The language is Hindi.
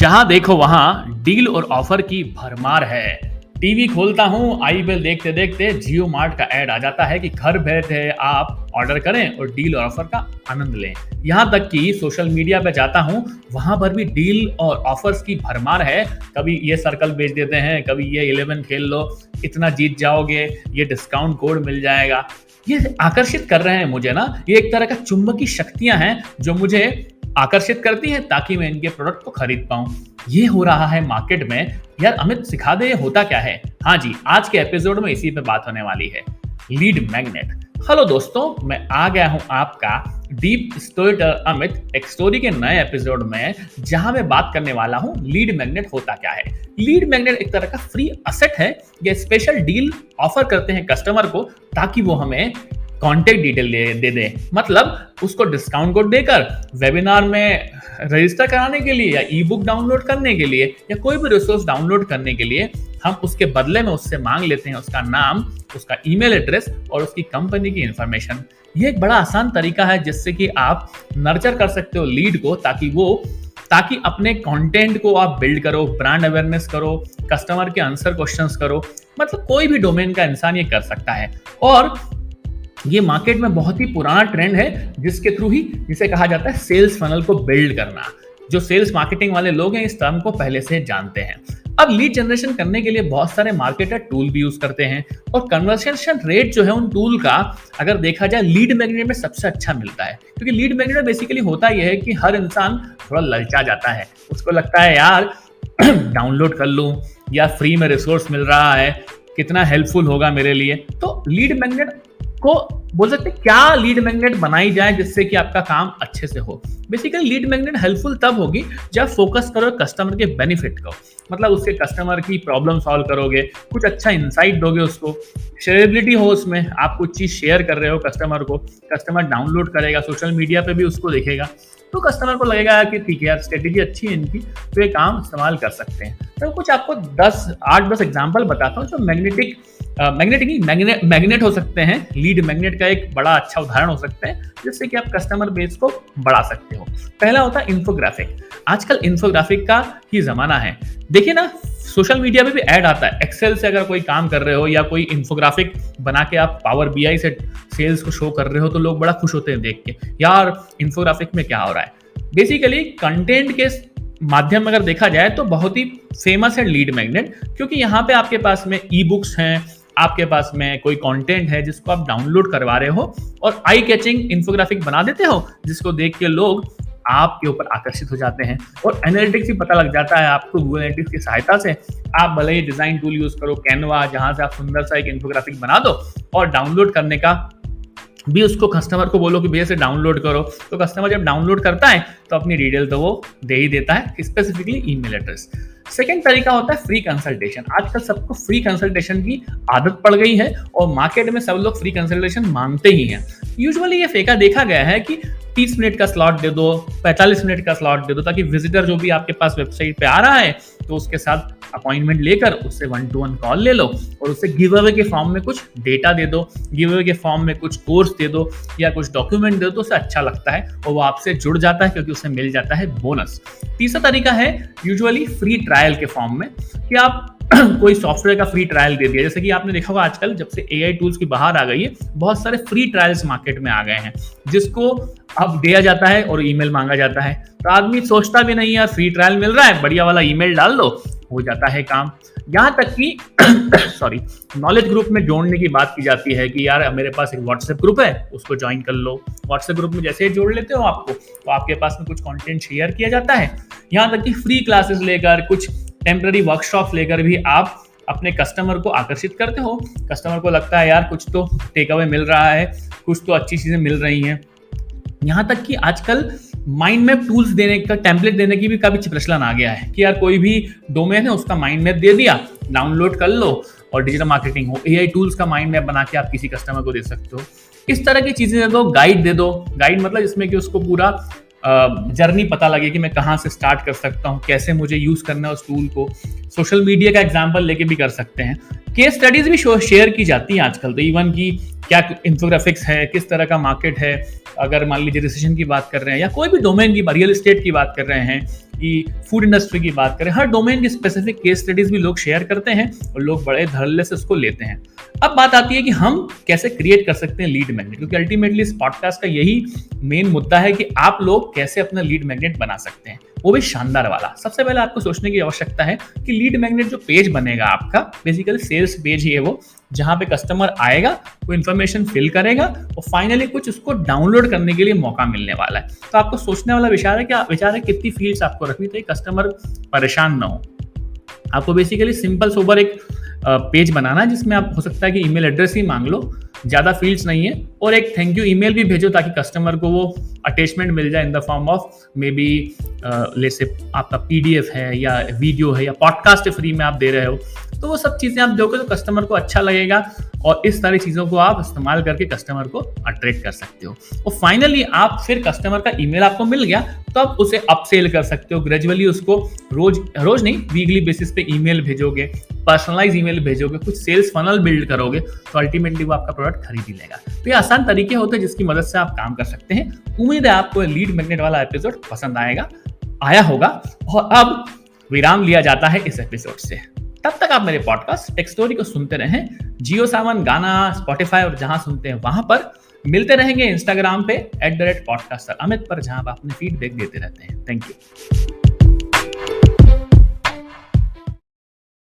जहां देखो वहां डील और ऑफर की भरमार है। टीवी खोलता हूं, आईपीएल देखते देखते जियो मार्ट का ऐड आ जाता है कि घर बैठे आप ऑर्डर करें और डील और ऑफर का आनंद लें। यहां तक कि सोशल मीडिया पे जाता हूं, वहां पर भी डील और ऑफर्स की भरमार है। कभी ये सर्कल बेच देते हैं, कभी ये 11 खेल लो, इतना जीत जाओगे, ये डिस्काउंट कोड मिल जाएगा। ये आकर्षित कर रहे हैं मुझे ना। ये एक तरह का चुंबकीय शक्तियां हैं जो मुझे आकर्षित करती है ताकि मैं इनके प्रोडक्ट को खरीद पाऊं। ये हो रहा है मार्केट में। यार अमित सिखा दे ये होता क्या है। हाँ जी, आज के एपिसोड में इसी पे बात होने वाली है, लीड मैग्नेट। हेलो दोस्तों, मैं आ गया हूं आपका डीप स्टोरीटेलर अमित एक स्टोरी के नए एपिसोड में, जहां मैं बात करने वाला हूं लीड मैग्नेट होता क्या है। लीड मैग्नेट एक तरह का फ्री असेट है। ये स्पेशल डील ऑफर करते हैं कस्टमर को ताकि वो हमें कॉन्टेक्ट डिटेल दे दे। मतलब उसको डिस्काउंट कोड देकर वेबिनार में रजिस्टर कराने के लिए या ई बुक डाउनलोड करने के लिए या कोई भी रिसोर्स डाउनलोड करने के लिए हम उसके बदले में उससे मांग लेते हैं उसका नाम, उसका ईमेल एड्रेस और उसकी कंपनी की इंफॉर्मेशन। ये एक बड़ा आसान तरीका है जिससे कि आप नर्चर कर सकते हो लीड को ताकि अपने कंटेंट को आप बिल्ड करो, ब्रांड अवेयरनेस करो, कस्टमर के आंसर क्वेश्चंस करो। मतलब कोई भी डोमेन का इंसान ये कर सकता है। और ये मार्केट में बहुत ही पुराना ट्रेंड है जिसके थ्रू ही जिसे कहा जाता है सेल्स फनल को बिल्ड करना। जो सेल्स मार्केटिंग वाले लोग हैं इस टर्म को पहले से जानते हैं। अब लीड जनरेशन करने के लिए बहुत सारे मार्केटर टूल भी यूज करते हैं और कन्वर्सेशन रेट जो है उन टूल का अगर देखा जाए लीड मैग्नेट में सबसे अच्छा मिलता है। क्योंकि लीड मैग्नेट में बेसिकली होता यह है कि हर इंसान थोड़ा ललचा जाता है। उसको लगता है यार डाउनलोड कर लूं या फ्री में रिसोर्स मिल रहा है, कितना हेल्पफुल होगा मेरे लिए। तो लीड मैग्नेट को बोल सकते हैं क्या लीड मैग्नेट बनाई जाए जिससे कि आपका काम अच्छे से हो। बेसिकली लीड मैग्नेट हेल्पफुल तब होगी जब फोकस करो कस्टमर के बेनिफिट को। मतलब उसके कस्टमर की प्रॉब्लम सॉल्व करोगे, कुछ अच्छा इंसाइट दोगे उसको, शेयरेबिलिटी हो उसमें, आप कुछ चीज शेयर कर रहे हो कस्टमर को, कस्टमर डाउनलोड करेगा, सोशल मीडिया पे भी उसको देखेगा, तो कस्टमर को लगेगा कि ठीक है यार स्ट्रेटेजी अच्छी है इनकी, तो ये काम इस्तेमाल कर सकते हैं। तो कुछ आपको 8-10 एग्जांपल बताता हूँ जो मैग्नेट हो सकते हैं। लीड मैग्नेट का एक बड़ा अच्छा उदाहरण हो सकता है जिससे कि आप कस्टमर बेस को बढ़ा सकते हो। पहला होता है इंफोग्राफिक। आजकल इंफोग्राफिक का ही जमाना है। देखिए ना, सोशल मीडिया पे भी ऐड आता है। एक्सेल से अगर कोई काम कर रहे हो या कोई इंफोग्राफिक बना के आप पावर बीआई से सेल्स को शो कर रहे हो तो लोग बड़ा खुश होते हैं देख के, यार इंफोग्राफिक में क्या हो रहा है। बेसिकली कंटेंट के माध्यम अगर देखा जाए तो बहुत ही फेमस है लीड मैग्नेट, क्योंकि यहाँ पे आपके पास में ई बुक्स हैं, आपके पास में कोई कंटेंट है जिसको आप डाउनलोड करवा रहे हो और आई कैचिंग इंफोग्राफिक बना देते हो जिसको देख के लोग आपके ऊपर आकर्षित हो जाते हैं। और एनालिटिक्स भी पता लग जाता है आपको गूगल एनालिटिक्स की सहायता से। आप भले ही डिजाइन टूल यूज करो, कैनवा, जहां से आप सुंदर सा एक इंफोग्राफिक बना दो और डाउनलोड करने का भी उसको कस्टमर को बोलो कि भैया से डाउनलोड करो, तो कस्टमर जब डाउनलोड करता है तो अपनी डिटेल तो वो दे ही देता है, स्पेसिफिकली ईमेल एड्रेस। सेकेंड तरीका होता है फ्री कंसल्टेशन। आजकल सबको फ्री कंसल्टेशन की आदत पड़ गई है और मार्केट में सब लोग फ्री कंसल्टेशन मांगते ही हैं। यूजुअली ये फेका देखा गया है कि 30 मिनट का स्लॉट दे दो, 45 मिनट का स्लॉट दे दो, ताकि विजिटर जो भी आपके पास वेबसाइट पे आ रहा है तो उसके साथ अपॉइंटमेंट लेकर उससे 1-to-1 कॉल ले लो और उससे गिव अवे के फॉर्म में कुछ डेटा दे दो, गिव अवे के फॉर्म में कुछ कोर्स दे दो या कुछ डॉक्यूमेंट दे दो, तो उसे अच्छा लगता है और वो आपसे जुड़ जाता है क्योंकि उसे मिल जाता है बोनस। तीसरा तरीका है यूजुअली फ्री ट्रायल के फॉर्म में कि आप कोई सॉफ्टवेयर का फ्री ट्रायल दे दिया। जैसे कि आपने देखा होगा आजकल जब से एआई टूल्स की बाहर आ गई है, बहुत सारे फ्री ट्रायल्स मार्केट में आ गए हैं जिसको अब दिया जाता है और ईमेल मांगा जाता है। तो आदमी सोचता भी नहीं यार फ्री ट्रायल मिल रहा है, बढ़िया वाला ईमेल डाल दो, हो जाता है काम। यहाँ तक कि नॉलेज ग्रुप में जोड़ने की बात की जाती है कि यार मेरे पास एक व्हाट्सएप ग्रुप है, उसको ज्वाइन कर लो। व्हाट्सएप ग्रुप में जैसे ही जोड़ लेते हो आपको, तो आपके पास में कुछ कंटेंट शेयर किया जाता है। यहाँ तक कि फ्री क्लासेस लेकर, कुछ टेम्पररी वर्कशॉप लेकर भी आप अपने कस्टमर को आकर्षित करते हो। कस्टमर को लगता है यार कुछ तो टेक अवे मिल रहा है, कुछ तो अच्छी चीजें मिल रही हैं। यहाँ तक कि आजकल माइंड मैप टूल्स देने का, टेम्पलेट देने की भी काफी प्रचलन आ गया है कि यार कोई भी डोमेन है उसका माइंड मैप दे दिया, डाउनलोड कर लो और डिजिटल मार्केटिंग हो, एआई टूल्स का माइंड मैप बना के आप किसी कस्टमर को दे सकते हो। इस तरह की चीजें दे दो, गाइड दे दो। गाइड मतलब इसमें कि उसको पूरा जर्नी पता लगे कि मैं कहाँ से स्टार्ट कर सकता हूँ, कैसे मुझे यूज करना है उस टूल को। सोशल मीडिया का एग्जांपल लेके भी कर सकते हैं। केस स्टडीज भी शेयर की जाती हैं आजकल, तो इवन की क्या इन्फोग्राफिक्स है, किस तरह का मार्केट है, अगर मान लीजिए रिसेशन की बात कर रहे हैं या कोई भी डोमेन की, रियल एस्टेट की बात कर रहे हैं कि फूड इंडस्ट्री की बात करें, हर डोमेन की स्पेसिफिक केस स्टडीज भी लोग शेयर करते हैं और लोग बड़े धड़ल्ले से उसको लेते हैं। अब बात आती है कि हम कैसे क्रिएट कर सकते हैं लीड मैग्नेट, क्योंकि अल्टीमेटली इस पॉडकास्ट का यही मेन मुद्दा है कि आप लोग कैसे अपना लीड मैग्नेट बना सकते हैं, वो भी शानदार वाला। सबसे पहले आपको सोचने की आवश्यकता है कि लीड मैग्नेट जो पेज बनेगा आपका, बेसिकली सेल्स पेज ही है वो, जहां पे कस्टमर आएगा, वो इन्फॉर्मेशन फिल करेगा और फाइनली कुछ उसको डाउनलोड करने के लिए मौका मिलने वाला है। तो आपको सोचने वाला विचार है कितनी फील्ड्स आपको रखनी चाहिए, कस्टमर परेशान ना हो। आपको बेसिकली सिंपल सोबर एक पेज बनाना है जिसमें आप हो सकता है कि ईमेल एड्रेस ही मांग लो, ज़्यादा फील्ड्स नहीं है, और एक थैंक यू ईमेल भी भेजो ताकि कस्टमर को वो अटैचमेंट मिल जाए in the form of may be जैसे आपका पीडीएफ है या वीडियो है या पॉडकास्ट फ्री में आप दे रहे हो, तो वो सब चीज़ें आप दोगे तो कस्टमर को अच्छा लगेगा और इस सारी चीज़ों को आप इस्तेमाल करके कस्टमर को अट्रैक्ट कर सकते हो। और फाइनली आप फिर कस्टमर का ईमेल आपको मिल गया तो आप उसे अपसेल कर सकते हो, ग्रेजुअली उसको रोज नहीं वीकली बेसिस पे ईमेल भेजोगे, पर्सनलाइज ईमेल भेजोगे, कुछ सेल्स फनल बिल्ड करोगे तो अल्टीमेटली वो आपका प्रोडक्ट खरीद ही लेगा। तो ये आसान तरीके होते हैं जिसकी मदद से आप काम कर सकते हैं। उम्मीद है आपको लीड मैग्नेट वाला एपिसोड पसंद आया होगा और अब विराम लिया जाता है इस एपिसोड से। तब तक आप मेरे पॉडकास्ट टेक स्टोरी को सुनते रहें, जियो सावन, गाना, स्पॉटिफाई और जहां सुनते हैं वहां पर। मिलते रहेंगे इंस्टाग्राम पे @podcaster अमित पर, जहां आप अपने फीडबैक देते रहते हैं। Thank you.